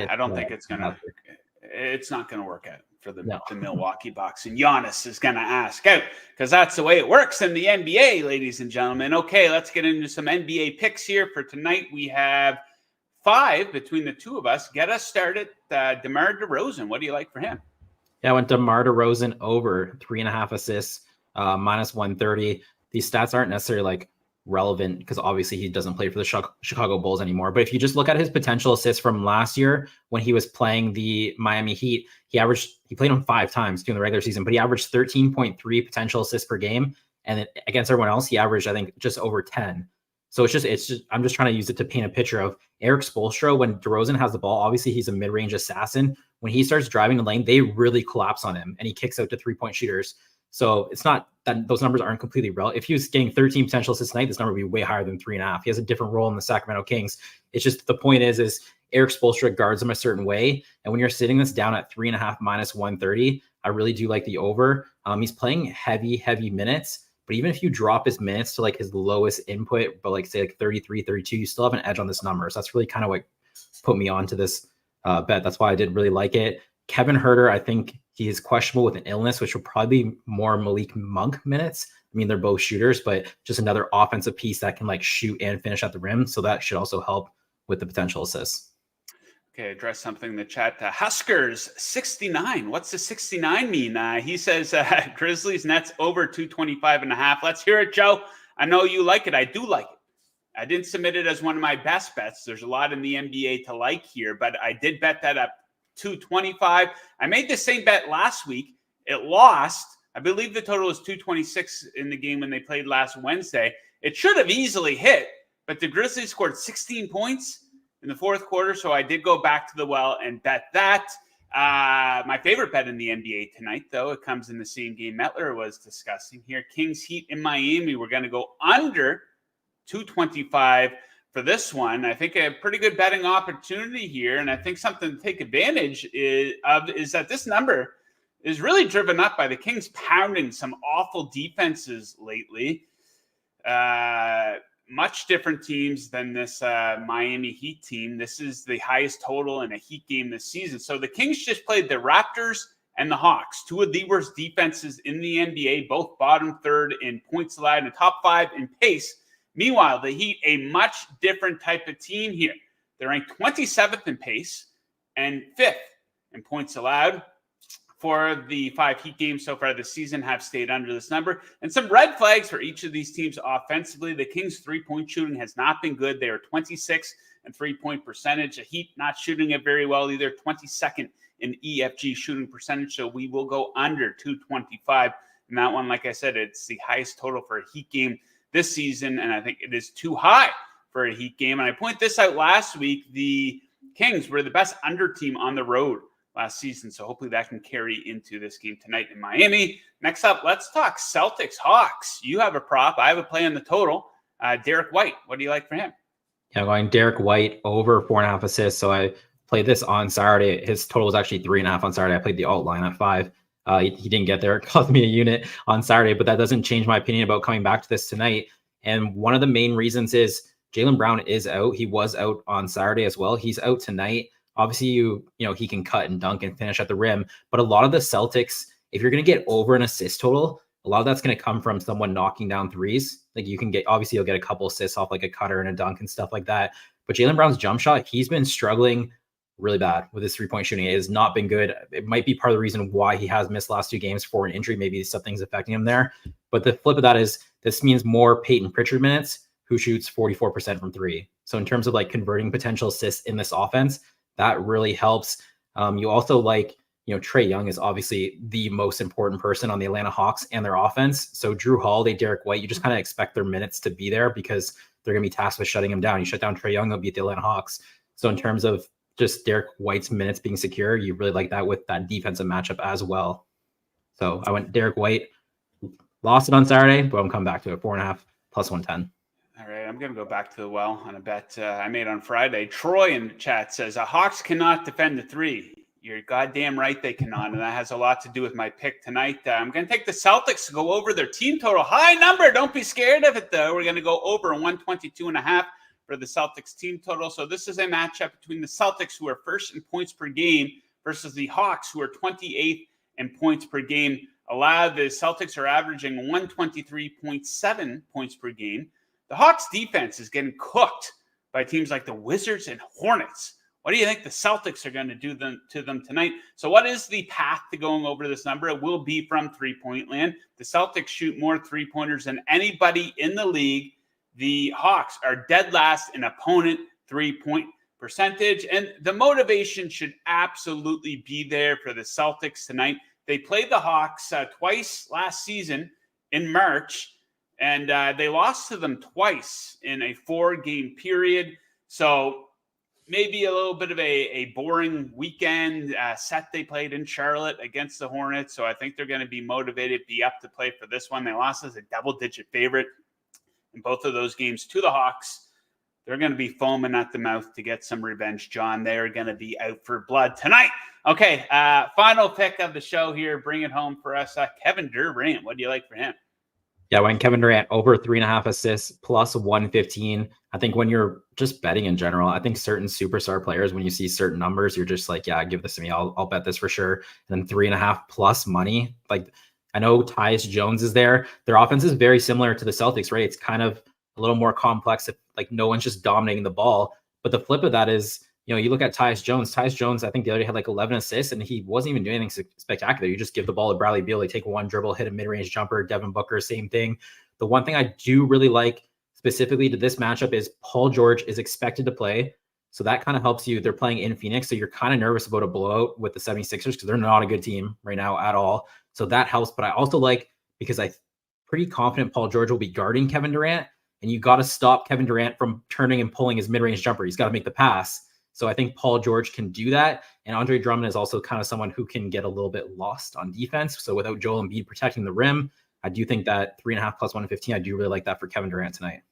I don't think it's not gonna work out for the Milwaukee Bucks. And Giannis is gonna ask out because that's the way it works in the NBA, ladies and gentlemen. Okay, let's get into some NBA picks here for tonight. We have 5 between the two of us. Get us started. DeMar DeRozan, what do you like for him? Yeah, I went DeMar DeRozan over 3.5 assists, minus 130. These stats aren't necessarily like relevant because obviously he doesn't play for the Chicago Bulls anymore. But if you just look at his potential assists from last year when he was playing the Miami Heat, he played him 5 times during the regular season, but he averaged 13.3 potential assists per game. And against everyone else, he averaged, I think, just over 10. So it's just I'm just trying to use it to paint a picture of Eric Spoelstra. When DeRozan has the ball, obviously he's a mid-range assassin. When he starts driving the lane, they really collapse on him and he kicks out to 3-point shooters. So it's not that those numbers aren't completely relevant. If he was getting 13 potential assists tonight, this number would be way higher than 3.5. He has a different role in the Sacramento Kings. It's just the point is Eric Spoelstra guards him a certain way. And when you're sitting this down at 3.5 minus 130, I really do like the over. He's playing heavy minutes. But even if you drop his minutes to like his lowest input, but like say like 33, 32, you still have an edge on this number. So that's really kind of what put me on to this bet. That's why I did really like it. Kevin Huerter, I think he is questionable with an illness, which will probably be more Malik Monk minutes. I mean, they're both shooters, but just another offensive piece that can like shoot and finish at the rim. So that should also help with the potential assists. Okay, address something in the chat. Huskers 69. What's the 69 mean? He says Grizzlies Nets over 225.5. Let's hear it, Joe. I know you like it. I do like it. I didn't submit it as one of my best bets. There's a lot in the NBA to like here, but I did bet that up 225. I made the same bet last week. It lost. I believe the total was 226 in the game when they played last Wednesday. It should have easily hit, but the Grizzlies scored 16 points in the fourth quarter, so I did go back to the well and bet that. My favorite bet in the NBA tonight, though, it comes in the same game Metler was discussing here. Kings Heat in Miami. We're going to go under 225 for this one. I think a pretty good betting opportunity here, and I think something to take advantage is that this number is really driven up by the Kings pounding some awful defenses lately. Much different teams than this Miami Heat team. This is the highest total in a Heat game this season. So the Kings just played the Raptors and the Hawks, 2 of the worst defenses in the NBA, both bottom third in points allowed and top 5 in pace. Meanwhile, the Heat, a much different type of team here. They're ranked 27th in pace and 5th in points allowed. For the 5 Heat games so far this season have stayed under this number. And some red flags for each of these teams offensively. The Kings' three-point shooting has not been good. They are 26th in three-point percentage. The Heat not shooting it very well either, 22nd in EFG shooting percentage. So we will go under 225. And that one, like I said, it's the highest total for a Heat game this season. And I think it is too high for a Heat game. And I point this out last week. The Kings were the best under team on the road last season. So hopefully that can carry into this game tonight in Miami. Next up, let's talk Celtics Hawks. You have a prop. I have a play on the total. Derek White, what do you like for him? Yeah, I'm going Derek White over 4.5 assists. So I played this on Saturday. His total was actually 3.5 on Saturday. I played the alt line at 5. He didn't get there. It cost me a unit on Saturday, but that doesn't change my opinion about coming back to this tonight. And one of the main reasons is Jaylen Brown is out. He was out on Saturday as well. He's out tonight. Obviously, you know, he can cut and dunk and finish at the rim. But a lot of the Celtics, if you're going to get over an assist total, a lot of that's going to come from someone knocking down threes. Like you can get, obviously, you'll get a couple assists off like a cutter and a dunk and stuff like that. But Jaylen Brown's jump shot, he's been struggling really bad with his 3-point shooting. It has not been good. It might be part of the reason why he has missed last 2 games for an injury. Maybe something's affecting him there. But the flip of that is this means more Peyton Pritchard minutes, who shoots 44% from 3. So in terms of like converting potential assists in this offense, that really helps. You also like, Trae Young is obviously the most important person on the Atlanta Hawks and their offense. So Drew Holiday, Derek White, you just kind of expect their minutes to be there because they're going to be tasked with shutting him down. You shut down Trae Young, they'll beat the Atlanta Hawks. So in terms of just Derek White's minutes being secure, you really like that with that defensive matchup as well. So I went Derek White, lost it on Saturday, but I'm coming back to it, 4.5 plus 110. All right, I'm going to go back to the well on a bet I made on Friday. Troy in the chat says, Hawks cannot defend the 3. You're goddamn right they cannot, and that has a lot to do with my pick tonight. I'm going to take the Celtics to go over their team total. High number. Don't be scared of it, though. We're going to go over 122.5 for the Celtics team total. So this is a matchup between the Celtics, who are first in points per game, versus the Hawks, who are 28th in points per game allowed. The Celtics are averaging 123.7 points per game. The Hawks defense is getting cooked by teams like the Wizards and Hornets. What do you think the Celtics are going to do to them tonight? So what is the path to going over this number? It will be from 3-point land. The Celtics shoot more 3-pointers than anybody in the league. The Hawks are dead last in opponent 3-point percentage, and the motivation should absolutely be there for the Celtics tonight. They played the Hawks twice last season in March, and they lost to them twice in a 4-game period. So maybe a little bit of a boring weekend set they played in Charlotte against the Hornets. So I think they're going to be motivated, be up to play for this one. They lost as a double-digit favorite in both of those games to the Hawks. They're going to be foaming at the mouth to get some revenge, John. They're going to be out for blood tonight. Okay, final pick of the show here. Bring it home for us. Kevin Durant, what do you like for him? Yeah, when Kevin Durant over 3.5 assists plus 115. I think when you're just betting in general, I think certain superstar players, when you see certain numbers, you're just like, yeah, give this to me. I'll bet this for sure. And then 3.5 plus money. Like, I know Tyus Jones is there. Their offense is very similar to the Celtics, right? It's kind of a little more complex. Like, no one's just dominating the ball. But the flip of that is, you look at Tyus Jones. Tyus Jones, I think the other day had like 11 assists, and he wasn't even doing anything spectacular. You just give the ball to Bradley Beal. They take one dribble, hit a mid-range jumper. Devin Booker, same thing. The one thing I do really like specifically to this matchup is Paul George is expected to play. So that kind of helps you. They're playing in Phoenix, so you're kind of nervous about a blowout with the 76ers because they're not a good team right now at all. So that helps. But I also like, because I'm pretty confident Paul George will be guarding Kevin Durant, and you got to stop Kevin Durant from turning and pulling his mid-range jumper. He's got to make the pass. So I think Paul George can do that. And Andre Drummond is also kind of someone who can get a little bit lost on defense. So without Joel Embiid protecting the rim, I do think that 3.5 plus 115, I do really like that for Kevin Durant tonight.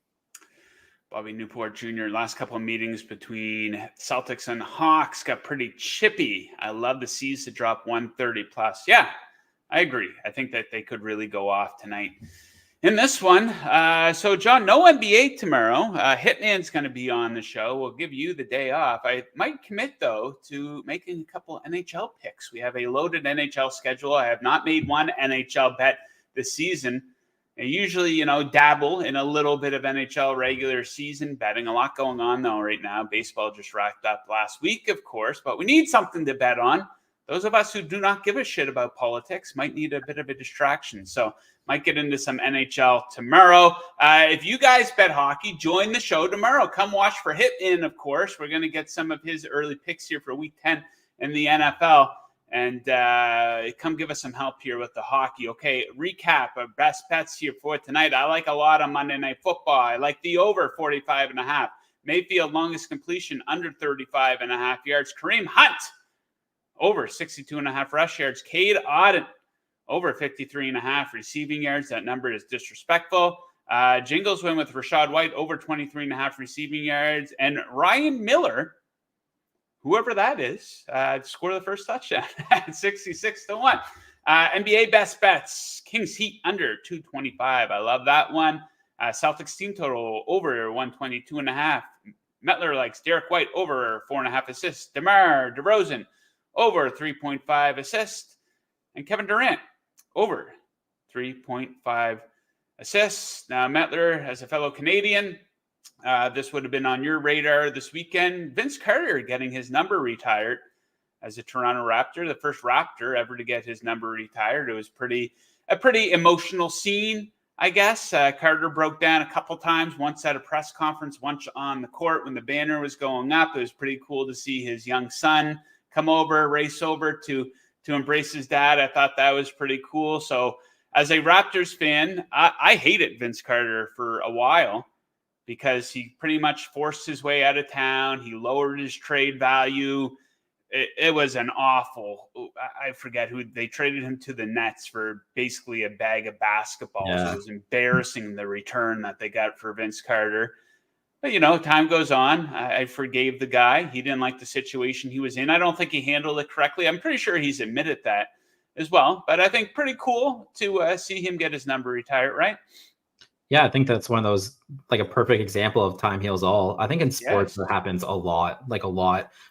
Bobby Newport Jr., last couple of meetings between Celtics and Hawks got pretty chippy. I love the C's to drop 130 plus. Yeah, I agree. I think that they could really go off tonight in this one. So, John, no NBA tomorrow. Hitman's going to be on the show. We'll give you the day off. I might commit, though, to making a couple NHL picks. We have a loaded NHL schedule. I have not made one NHL bet this season. I usually, dabble in a little bit of NHL regular season betting. A lot going on, though, right now. Baseball just wrapped up last week, of course, but we need something to bet on. Those of us who do not give a shit about politics might need a bit of a distraction. So might get into some NHL tomorrow. If you guys bet hockey, join the show tomorrow. Come watch for Hitman, of course. We're going to get some of his early picks here for Week 10 in the NFL. And come give us some help here with the hockey. Okay, recap of best bets here for tonight. I like a lot on Monday Night Football. I like the over 45.5. Mayfield longest completion under 35.5 yards. Kareem Hunt over 62.5 rush yards. Cade Auden over 53.5 receiving yards. That number is disrespectful. Jingles win with Rashad White over 23.5 receiving yards. And Ryan Miller, whoever that is, score the first touchdown at 66-1. NBA best bets. Kings Heat under 225. I love that one. Celtics team total over 122.5. Metler likes Derek White over 4.5 assists. DeMar DeRozan over 3.5 assists. And Kevin Durant over 3.5 assists. Now, Metler, as a fellow Canadian, this would have been on your radar this weekend. Vince Carter getting his number retired as a Toronto Raptor, the first Raptor ever to get his number retired. It was a pretty emotional scene, I guess. Carter broke down a couple times, once at a press conference, once on the court when the banner was going up. It was pretty cool to see his young son come over, race over to embrace his dad. I thought that was pretty cool. So as a Raptors fan, I hated Vince Carter for a while because he pretty much forced his way out of town. He lowered his trade value. It was an awful, I forget who, they traded him to the Nets for basically a bag of basketballs. Yeah. It was embarrassing, the return that they got for Vince Carter. But, time goes on. I forgave the guy. He didn't like the situation he was in. I don't think he handled it correctly. I'm pretty sure he's admitted that as well. But I think pretty cool to see him get his number retired, right? Yeah, I think that's one of those, like a perfect example of time heals all. I think in sports that happens a lot.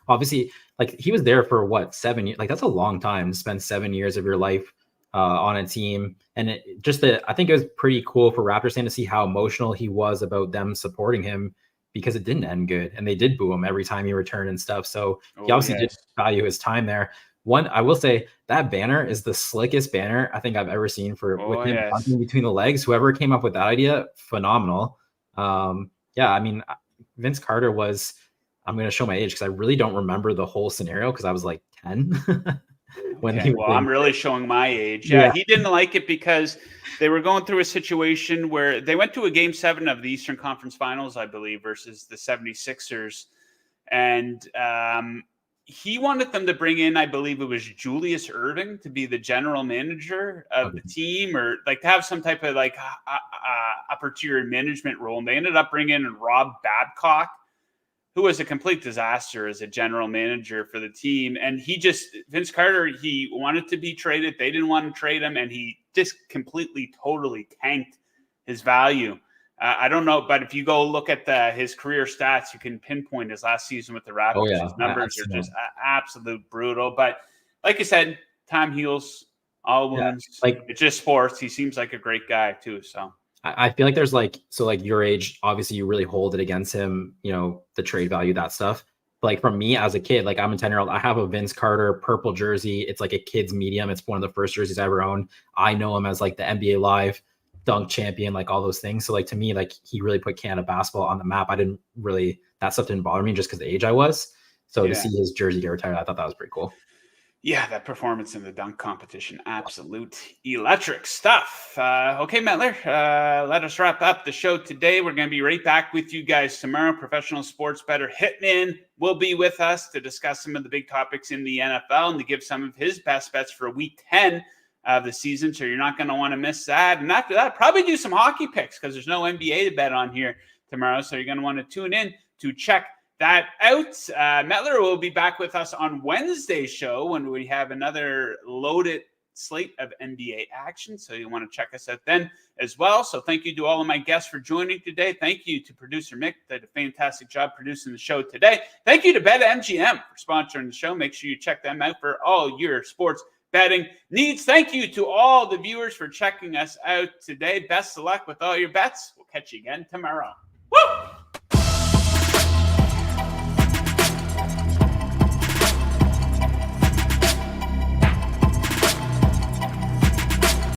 Obviously, like he was there for what, 7 years? Like that's a long time to spend 7 years of your life on a team. And I think it was pretty cool for Raptors fans to see how emotional he was about them supporting him, because it didn't end good. And they did boo him every time he returned and stuff. So he obviously did value his time there. One, I will say that banner is the slickest banner I think I've ever seen with him punching between the legs. Whoever came up with that idea, phenomenal. I mean, Vince Carter was, I'm going to show my age because I really don't remember the whole scenario because I was like 10. I'm really showing my age. Yeah, he didn't like it because they were going through a situation where they went to a game 7 of the Eastern Conference Finals, I believe, versus the 76ers. And he wanted them to bring in, I believe it was Julius Erving, to be the general manager of the team, or like to have some type of like upper tier management role. And they ended up bringing in Rob Babcock, who was a complete disaster as a general manager for the team. And Vince Carter, he wanted to be traded. They didn't want to trade him. And he just completely, totally tanked his value. I don't know, but if you go look at his career stats, you can pinpoint his last season with the Raptors. His numbers are just absolute brutal. But like you said, time heals all wounds. It's just sports. He seems like a great guy too. So I feel like there's like your age, obviously you really hold it against him, the trade value, that stuff. But like from me as a kid, like I'm a 10-year-old, I have a Vince Carter purple jersey. It's like a kid's medium. It's one of the first jerseys I ever owned. I know him as like the NBA Live dunk champion, like all those things. So like to me, like he really put Canada basketball on the map. That stuff didn't bother me just because the age I was. So to see his jersey get retired, I thought that was pretty cool. Yeah, that performance in the dunk competition, absolute electric stuff. Okay, Metler, let us wrap up the show today. We're going to be right back with you guys tomorrow. Professional sports bettor Hitman will be with us to discuss some of the big topics in the NFL and to give some of his best bets for week 10 of the season. So you're not going to want to miss that. And after that, probably do some hockey picks because there's no NBA to bet on here tomorrow. So you're going to want to tune in to check that out. Metler will be back with us on Wednesday's show when we have another loaded slate of NBA action. So you want to check us out then as well. So thank you to all of my guests for joining today. Thank you to producer Mick, that did a fantastic job producing the show today. Thank you to BetMGM for sponsoring the show. Make sure you check them out for all your sports betting needs. Thank you to all the viewers for checking us out today. Best of luck with all your bets. We'll catch you again tomorrow. Woo!